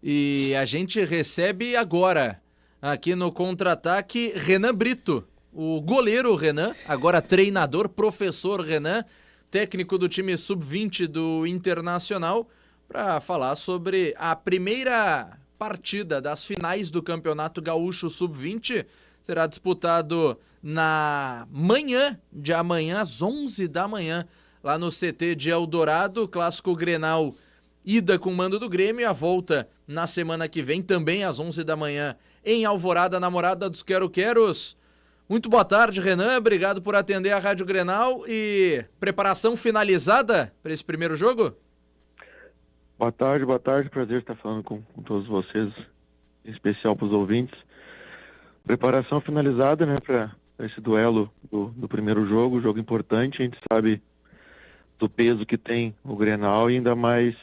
E a gente recebe agora, aqui no Contra-Ataque, Renan Brito, o goleiro Renan, agora treinador, professor Renan, técnico do time Sub-20 do Internacional, para falar sobre a primeira partida das finais do Campeonato Gaúcho Sub-20. Será disputado na manhã de amanhã, às 11 da manhã, lá no CT de Eldorado, clássico Grenal, ida com mando do Grêmio, e a volta na semana que vem, também às 11 da manhã, em Alvorada, na Morada dos Quero-Queros. Muito boa tarde, Renan, obrigado por atender a Rádio Grenal e preparação finalizada para esse primeiro jogo? Boa tarde, prazer estar falando com todos vocês, em especial para os ouvintes. Preparação finalizada, né, para esse duelo do primeiro jogo importante. A gente sabe do peso que tem o Grenal e ainda mais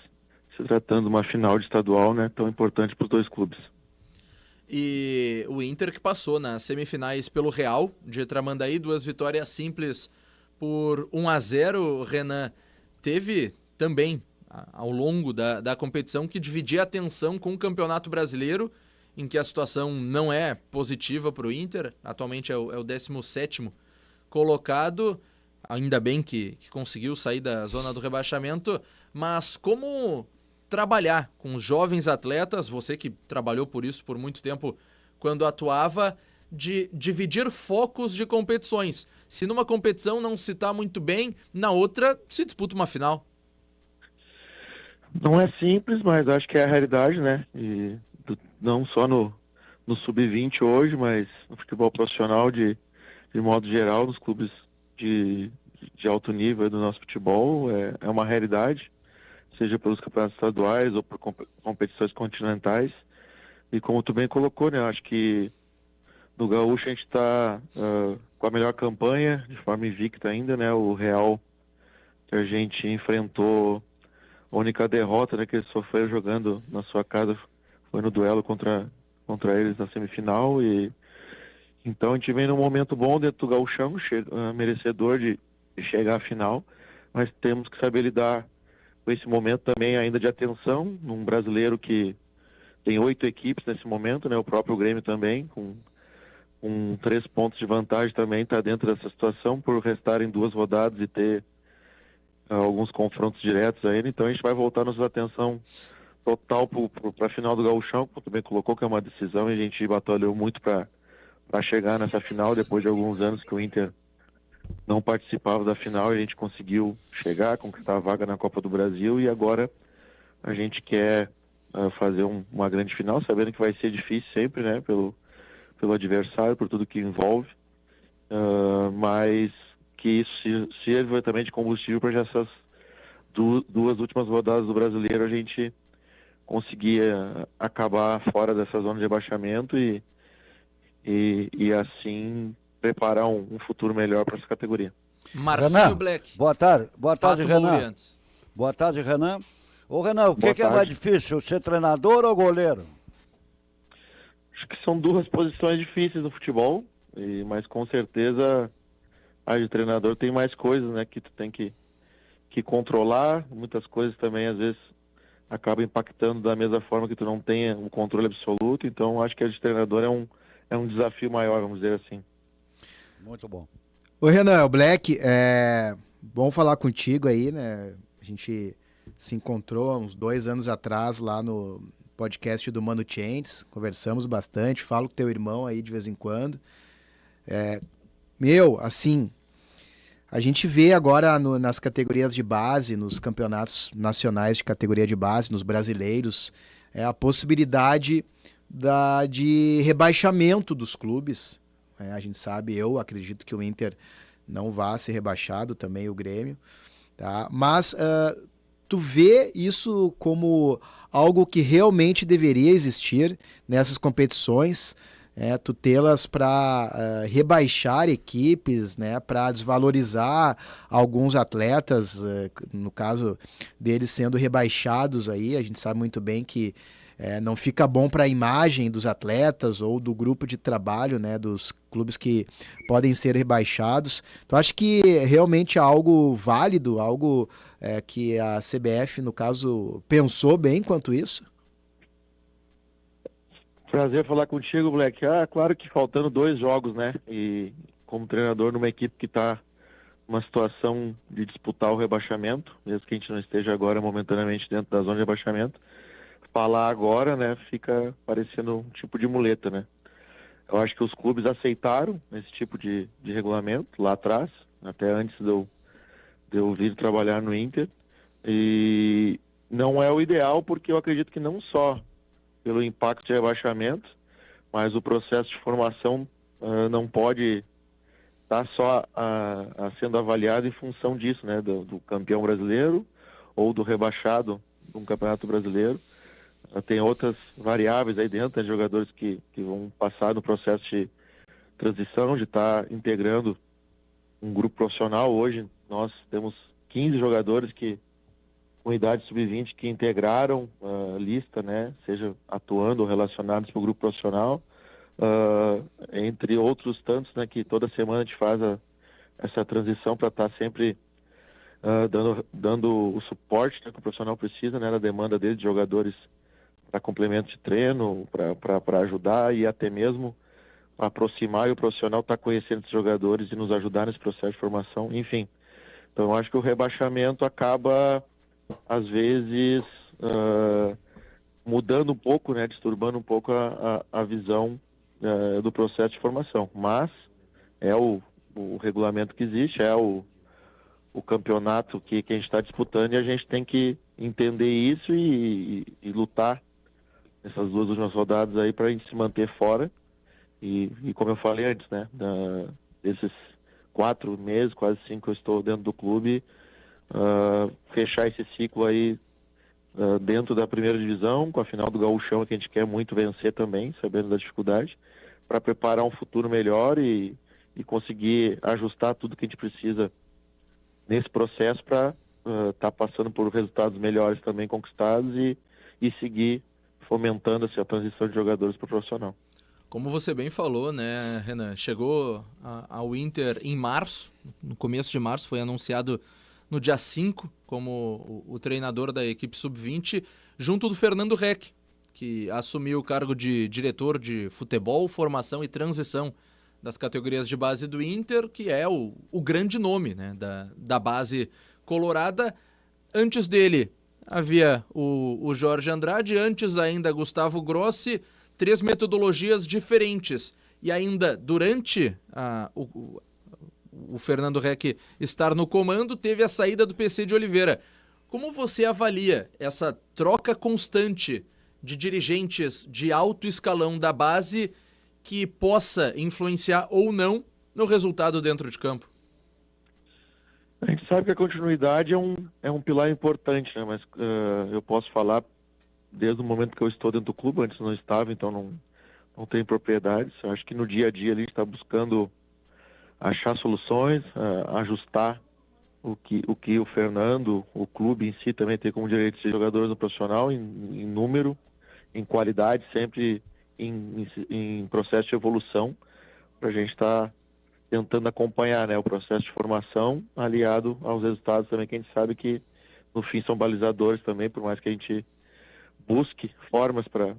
se tratando de uma final de estadual, né, tão importante para os dois clubes. E o Inter que passou nas semifinais pelo Real de Tramandaí, 2 vitórias simples por 1-0, Renan, teve também ao longo da competição que dividia a atenção com o Campeonato Brasileiro, em que a situação não é positiva para o Inter, atualmente é o 17º colocado, ainda bem que conseguiu sair da zona do rebaixamento, mas como trabalhar com os jovens atletas, você que trabalhou por isso por muito tempo quando atuava, de dividir focos de competições. Se numa competição não se está muito bem, na outra se disputa uma final. Não é simples, mas acho que é a realidade, né? E não só no Sub-20 hoje, mas no futebol profissional de modo geral, nos clubes de alto nível do nosso futebol, é uma realidade, seja pelos campeonatos estaduais ou por competições continentais. E como tu bem colocou, né? Acho que no Gaúcho a gente está com a melhor campanha, de forma invicta ainda, né? O Real, que a gente enfrentou, a única derrota, né, que eles sofreram jogando na sua casa foi no duelo contra eles na semifinal. E então a gente vem num momento bom dentro do Gauchão, merecedor de chegar à final, mas temos que saber lidar com esse momento também ainda de atenção, num brasileiro que tem 8 equipes nesse momento, né? O próprio Grêmio também, com 3 pontos de vantagem também está dentro dessa situação, por restarem 2 rodadas e ter alguns confrontos diretos ainda. Então a gente vai voltar nossa atenção total para a final do Gauchão, como também colocou, que é uma decisão, e a gente batalhou muito para chegar nessa final, depois de alguns anos que o Inter não participava da final, e a gente conseguiu chegar, conquistar a vaga na Copa do Brasil, e agora a gente quer fazer uma grande final, sabendo que vai ser difícil sempre, né, pelo adversário, por tudo que envolve, mas que isso sirva também de combustível para essas 2 últimas rodadas do Brasileiro a gente conseguir acabar fora dessa zona de rebaixamento e assim preparar um futuro melhor para essa categoria. Marcinho Black. Boa tarde, Renan. Mouriantes. Boa tarde, Renan. Ô, Renan, o que é mais difícil, ser treinador ou goleiro? Acho que são 2 posições difíceis no futebol, mas com certeza a de treinador tem mais coisas, né, que tu tem que controlar. Muitas coisas também às vezes acabam impactando da mesma forma que tu não tenha um controle absoluto. Então acho que a de treinador é um desafio maior, vamos dizer assim. Muito bom. Ô Renan, o Black, bom falar contigo aí, né? A gente se encontrou há uns 2 anos atrás lá no podcast do Mano Chantes, conversamos bastante, falo com teu irmão aí de vez em quando. Assim, a gente vê agora nas categorias de base, nos campeonatos nacionais de categoria de base, nos brasileiros, a possibilidade de rebaixamento dos clubes. A gente sabe, eu acredito que o Inter não vá ser rebaixado, também o Grêmio, tá? Mas tu vê isso como algo que realmente deveria existir nessas competições, tu tê-las para rebaixar equipes, né, para desvalorizar alguns atletas, no caso deles sendo rebaixados aí, a gente sabe muito bem que não fica bom para a imagem dos atletas ou do grupo de trabalho, né, dos clubes que podem ser rebaixados. Então acho que realmente é algo válido, algo que a CBF, no caso, pensou bem quanto isso? Prazer falar contigo, Black. Claro que faltando 2 jogos, né? E como treinador numa equipe que está numa situação de disputar o rebaixamento, mesmo que a gente não esteja agora momentaneamente dentro da zona de rebaixamento, falar agora, né, fica parecendo um tipo de muleta, né? Eu acho que os clubes aceitaram esse tipo de regulamento lá atrás, até antes de eu vir trabalhar no Inter, e não é o ideal porque eu acredito que não só pelo impacto de rebaixamento, mas o processo de formação não pode estar só sendo avaliado em função disso, né, do campeão brasileiro ou do rebaixado de um campeonato brasileiro. Tem outras variáveis aí dentro, né, de jogadores que vão passar no processo de transição, de estar integrando um grupo profissional. Hoje nós temos 15 jogadores com idade sub-20 que integraram a lista, né, seja atuando ou relacionados para o grupo profissional, entre outros tantos, né, que toda semana a gente faz essa transição para estar sempre dando o suporte, né, que o profissional precisa, né, na demanda dele de jogadores para complemento de treino, para ajudar e até mesmo para aproximar, e o profissional está conhecendo esses jogadores e nos ajudar nesse processo de formação, enfim. Então eu acho que o rebaixamento acaba às vezes mudando um pouco, né, disturbando um pouco a visão do processo de formação, mas é o regulamento que existe, é o campeonato que a gente está disputando, e a gente tem que entender isso e lutar nessas 2 últimas rodadas aí para a gente se manter fora e como eu falei antes, né, desses 4 meses, quase 5 que eu estou dentro do clube, fechar esse ciclo aí dentro da primeira divisão, com a final do Gauchão, que a gente quer muito vencer também, sabendo da dificuldade, para preparar um futuro melhor e conseguir ajustar tudo que a gente precisa nesse processo para estar passando por resultados melhores também conquistados e seguir fomentando assim, a transição de jogadores para o profissional. Como você bem falou, né, Renan, chegou ao Inter em março, no começo de março, foi anunciado no dia 5 como o treinador da equipe sub-20, junto do Fernando Reck, que assumiu o cargo de diretor de futebol, formação e transição das categorias de base do Inter, que é o grande nome, né, da base colorada. Antes dele havia o Jorge Andrade, antes ainda Gustavo Grossi, 3 metodologias diferentes. E ainda durante o Fernando Reck estar no comando, teve a saída do PC de Oliveira. Como você avalia essa troca constante de dirigentes de alto escalão da base que possa influenciar ou não no resultado dentro de campo? A gente sabe que a continuidade é um pilar importante, né? Mas eu posso falar desde o momento que eu estou dentro do clube, antes não estava, então não tenho propriedades. Eu acho que no dia a dia ali está buscando achar soluções, ajustar o que o Fernando, o clube em si também tem como direito de ser jogadores no profissional, em número, em qualidade, sempre em processo de evolução, para a gente estar tentando acompanhar, né, o processo de formação aliado aos resultados também, que a gente sabe que no fim são balizadores também, por mais que a gente busque formas para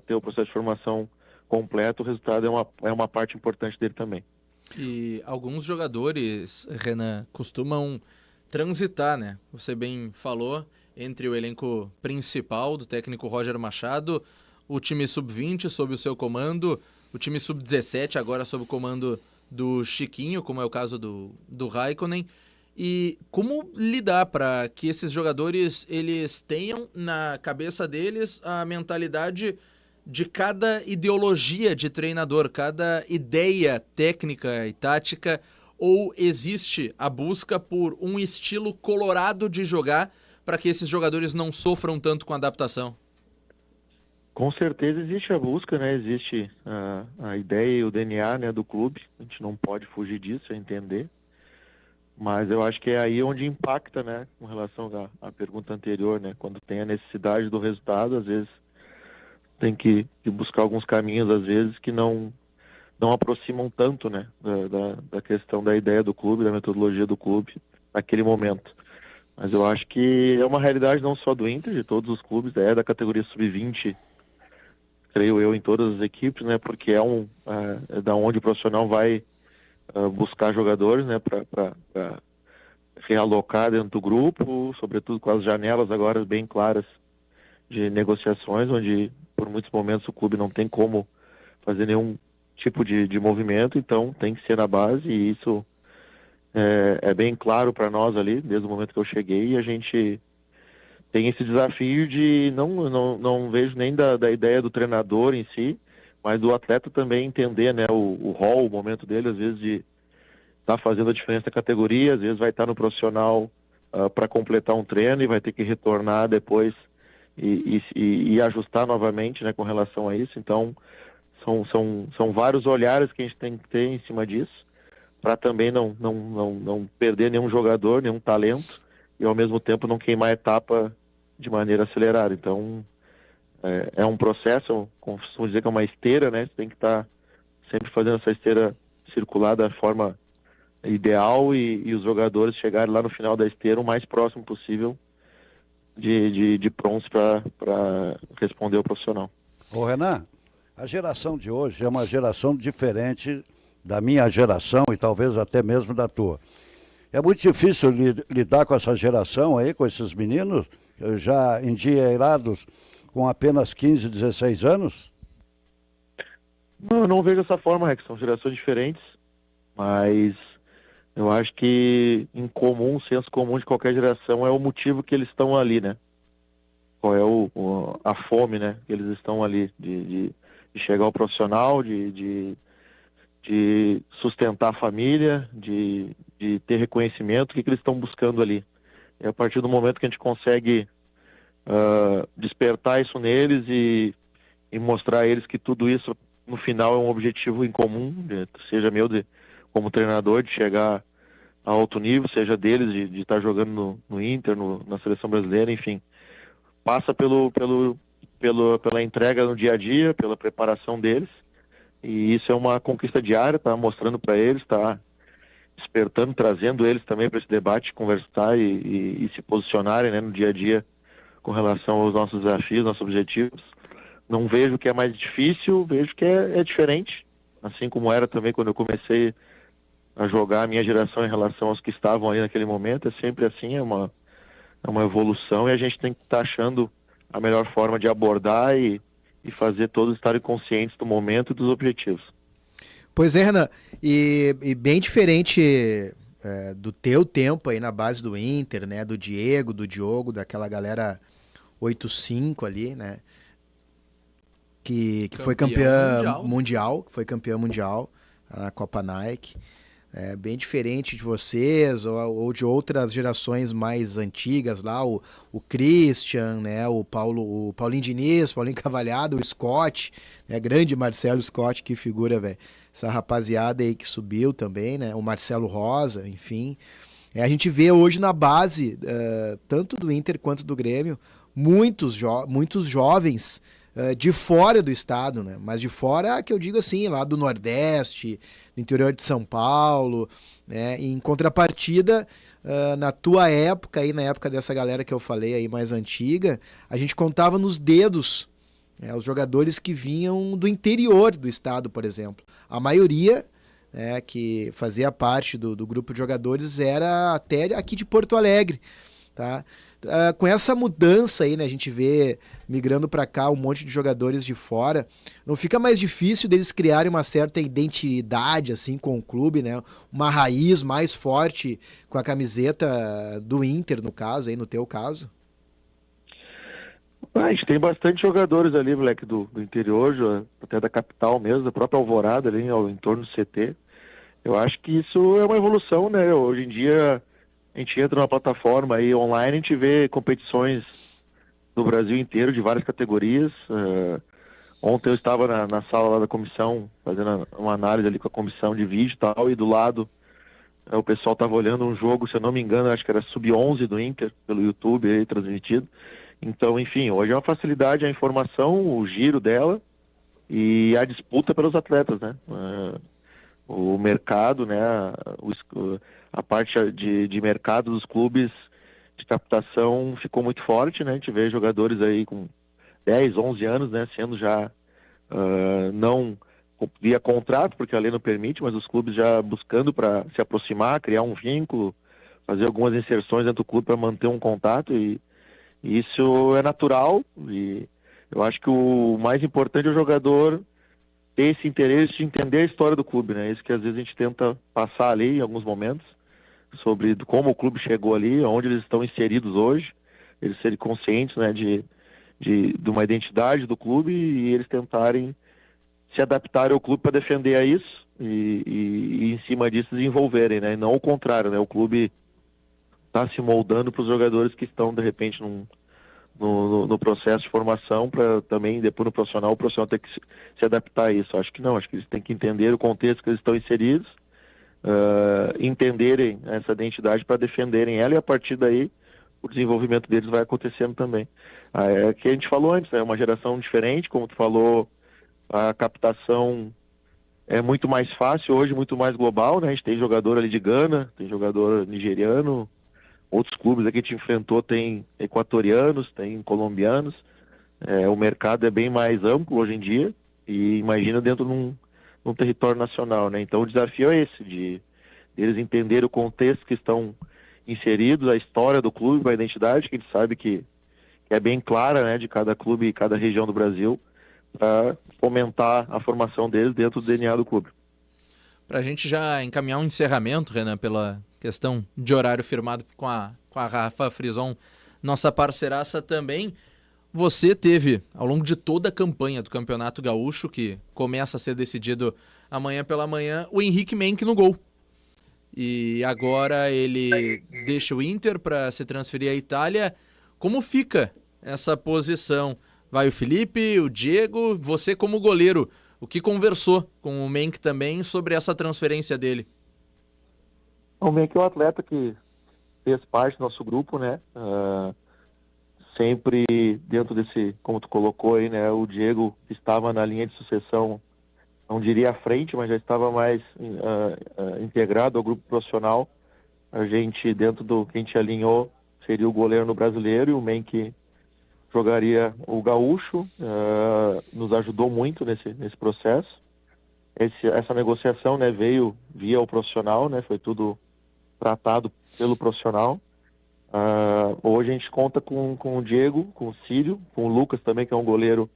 ter o processo de formação completo, o resultado é uma parte importante dele também. E alguns jogadores, Renan, costumam transitar, né? Você bem falou, entre o elenco principal do técnico Roger Machado, o time sub-20 sob o seu comando, o time sub-17 agora sob o comando do Chiquinho, como é o caso do Raikkonen. E como lidar para que esses jogadores eles tenham na cabeça deles a mentalidade de cada ideologia de treinador, cada ideia técnica e tática, ou existe a busca por um estilo colorado de jogar para que esses jogadores não sofram tanto com a adaptação? Com certeza existe a busca, né? Existe a ideia e o DNA, né, do clube. A gente não pode fugir disso, é entender. Mas eu acho que é aí onde impacta, né, com relação à pergunta anterior, né? Quando tem a necessidade do resultado, às vezes tem que buscar alguns caminhos, às vezes, que não aproximam tanto, né, da questão da ideia do clube, da metodologia do clube, naquele momento. Mas eu acho que é uma realidade não só do Inter, de todos os clubes, da categoria sub-20, creio eu, em todas as equipes, né? Porque é da onde o profissional vai buscar jogadores, né? Para realocar dentro do grupo, sobretudo com as janelas agora bem claras de negociações, onde por muitos momentos o clube não tem como fazer nenhum tipo de movimento, então tem que ser na base, e isso é bem claro para nós ali, desde o momento que eu cheguei, e a gente tem esse desafio de, não vejo nem da ideia do treinador em si, mas do atleta também entender, né, o rol, o momento dele, às vezes de estar fazendo a diferença da categoria, às vezes vai estar no profissional para completar um treino e vai ter que retornar depois e ajustar novamente, né, com relação a isso. Então, são vários olhares que a gente tem que ter em cima disso, para também não perder nenhum jogador, nenhum talento, e ao mesmo tempo não queimar a etapa de maneira acelerada. Então, é um processo, eu costumo dizer que é uma esteira, né? Você tem que estar sempre fazendo essa esteira circular da forma ideal e os jogadores chegarem lá no final da esteira o mais próximo possível de prontos para responder ao profissional. Ô Renan, a geração de hoje é uma geração diferente da minha geração e talvez até mesmo da tua. É muito difícil lidar com essa geração aí, com esses meninos, já endinheirados com apenas 15, 16 anos? Não, eu não vejo dessa forma, Rex. São gerações diferentes, mas eu acho que em comum, o senso comum de qualquer geração é o motivo que eles estão ali, né? Qual é a fome, né? Que eles estão ali de chegar ao profissional, de sustentar a família, de ter reconhecimento, o que eles estão buscando ali. E a partir do momento que a gente consegue despertar isso neles e mostrar a eles que tudo isso, no final, é um objetivo em comum, seja meu como treinador, de chegar a alto nível, seja deles de estar jogando no Inter, na seleção brasileira, enfim. Passa pela entrega no dia a dia, pela preparação deles, e isso é uma conquista diária, tá mostrando para eles, tá despertando, trazendo eles também para esse debate, conversar e se posicionarem, né, no dia a dia com relação aos nossos desafios, nossos objetivos. Não vejo que é mais difícil, vejo que é diferente, assim como era também quando eu comecei a jogar a minha geração em relação aos que estavam ali naquele momento. É sempre assim, é uma evolução, e a gente tem que estar achando a melhor forma de abordar e fazer todos estarem conscientes do momento e dos objetivos. Pois é, Renan, e bem diferente do teu tempo aí na base do Inter, né, do Diego, do Diogo, daquela galera 8-5 ali, né, que foi campeã mundial, que foi campeã mundial na Copa Nike. Bem diferente de vocês ou de outras gerações mais antigas lá, o Christian, né, o Paulinho Diniz, Paulinho Cavalhado, o Scott, né, grande Marcelo Scott, que figura, velho. Essa rapaziada aí que subiu também, né, o Marcelo Rosa, enfim. A gente vê hoje na base, tanto do Inter quanto do Grêmio, muitos jovens de fora do estado, né? Mas de fora, que eu digo assim, lá do Nordeste, do interior de São Paulo, né? Em contrapartida, na tua época, aí, na época dessa galera que eu falei aí mais antiga, a gente contava nos dedos, né, os jogadores que vinham do interior do estado, por exemplo. A maioria, né, que fazia parte do grupo de jogadores era até aqui de Porto Alegre, tá? Com essa mudança aí, né, a gente vê migrando para cá um monte de jogadores de fora, não fica mais difícil deles criarem uma certa identidade assim com o clube, né, uma raiz mais forte com a camiseta do Inter, no caso, aí no teu caso? A gente tem bastante jogadores ali, moleque, do interior, até da capital mesmo, da própria Alvorada ali, ao entorno do CT. Eu acho que isso é uma evolução, né? Hoje em dia a gente entra numa plataforma aí online, a gente vê competições no Brasil inteiro, de várias categorias. Ontem eu estava na sala lá da comissão, fazendo uma análise ali com a comissão de vídeo e tal, e do lado o pessoal estava olhando um jogo, se eu não me engano, acho que era Sub-11 do Inter, pelo YouTube aí, transmitido. Então, enfim, hoje é uma facilidade a informação, o giro dela e a disputa pelos atletas, né? O mercado, né? A parte de mercado dos clubes de captação ficou muito forte, né? A gente vê jogadores aí com 10, 11 anos, né? Sendo já não via contrato, porque a lei não permite, mas os clubes já buscando para se aproximar, criar um vínculo, fazer algumas inserções dentro do clube para manter um contato, e isso é natural, e eu acho que o mais importante é o jogador ter esse interesse de entender a história do clube, né? Isso que às vezes a gente tenta passar ali em alguns momentos, sobre como o clube chegou ali, onde eles estão inseridos hoje, eles serem conscientes, né, de uma identidade do clube, e eles tentarem se adaptarem ao clube para defender a isso e em cima disso desenvolverem, né? E não o contrário, né? O clube está se moldando para os jogadores que estão, de repente, no processo de formação, para também, depois no profissional, o profissional ter que se adaptar a isso. Acho que não, acho que eles têm que entender o contexto que eles estão inseridos, entenderem essa identidade para defenderem ela, e a partir daí o desenvolvimento deles vai acontecendo também. É que a gente falou antes, é uma geração diferente, como tu falou, a captação é muito mais fácil hoje, muito mais global, né? A gente tem jogador ali de Gana, tem jogador nigeriano, outros clubes aqui que a gente enfrentou tem equatorianos, tem colombianos, o mercado é bem mais amplo hoje em dia, e imagina dentro de um território nacional, né? Então o desafio é esse, de eles entenderem o contexto que estão inseridos, a história do clube, a identidade, que a gente sabe que é bem clara, né, de cada clube e cada região do Brasil, para fomentar a formação deles dentro do DNA do clube. Para a gente já encaminhar um encerramento, Renan, pela questão de horário firmado com a Rafa Frison, nossa parceiraça também, você teve, ao longo de toda a campanha do Campeonato Gaúcho, que começa a ser decidido amanhã pela manhã, o Henrique Menck no gol. E agora ele deixa o Inter para se transferir à Itália. Como fica essa posição? Vai o Felipe, o Diego, você como goleiro, o que conversou com o Menck também sobre essa transferência dele? O Menck é um atleta que fez parte do nosso grupo, né? Sempre dentro desse, como tu colocou aí, né? O Diego estava na linha de sucessão, não diria à frente, mas já estava mais integrado ao grupo profissional. A gente, dentro do que a gente alinhou, seria o goleiro no Brasileiro, e o Menck jogaria o Gaúcho, nos ajudou muito nesse processo. Essa negociação, né, veio via o profissional, né, foi tudo tratado pelo profissional. Hoje a gente conta com o Diego, com o Círio, com o Lucas também, que é um goleiro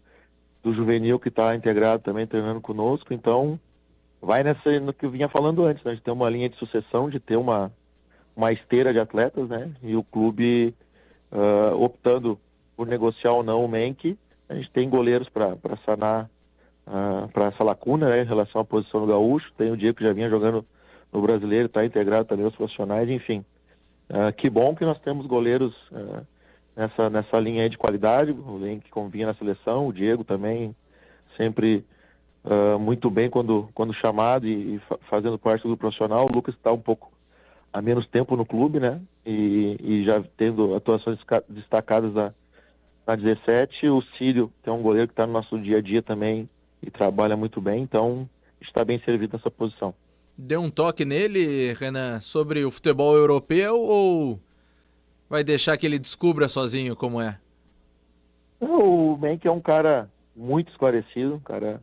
do juvenil que está integrado também, treinando conosco. Então, vai no que eu vinha falando antes, né, de ter uma linha de sucessão, de ter uma esteira de atletas, né, e o clube optando por negociar ou não o Menck. A gente tem goleiros para sanar para essa lacuna, né, em relação à posição do Gaúcho. Tem o Diego que já vinha jogando no Brasileiro, está integrado também aos profissionais, enfim. Que bom que nós temos goleiros nessa linha aí de qualidade. O Menck convinha na seleção, o Diego também sempre muito bem quando chamado e fazendo parte do profissional. O Lucas está um pouco há menos tempo no clube, né, e já tendo atuações destacadas na 17, o Círio, que é um goleiro que está no nosso dia a dia também e trabalha muito bem, então está bem servido nessa posição. Deu um toque nele, Renan, sobre o futebol europeu, ou vai deixar que ele descubra sozinho como é? O Menck é um cara muito esclarecido, um cara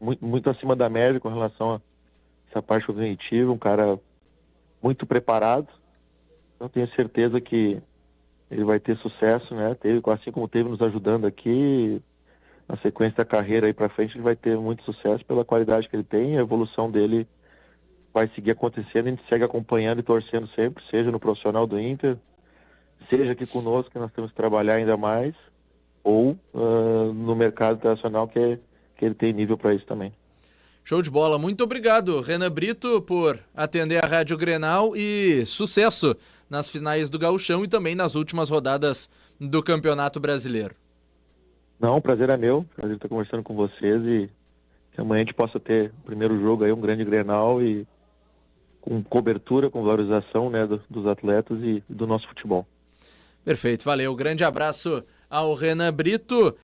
muito acima da média com relação a essa parte cognitiva, um cara muito preparado. Eu tenho certeza que ele vai ter sucesso, né? Assim como teve nos ajudando aqui, na sequência da carreira aí para frente, ele vai ter muito sucesso pela qualidade que ele tem, a evolução dele vai seguir acontecendo, a gente segue acompanhando e torcendo sempre, seja no profissional do Inter, seja aqui conosco, que nós temos que trabalhar ainda mais, ou no mercado internacional, que ele tem nível para isso também. Show de bola, muito obrigado, Renan Brito, por atender a Rádio Grenal, e sucesso nas finais do Gauchão e também nas últimas rodadas do Campeonato Brasileiro. Não, o prazer é meu, prazer estar conversando com vocês, e que amanhã a gente possa ter o primeiro jogo aí, um grande Grenal, e com cobertura, com valorização, né, dos atletas e do nosso futebol. Perfeito, valeu, grande abraço ao Renan Brito.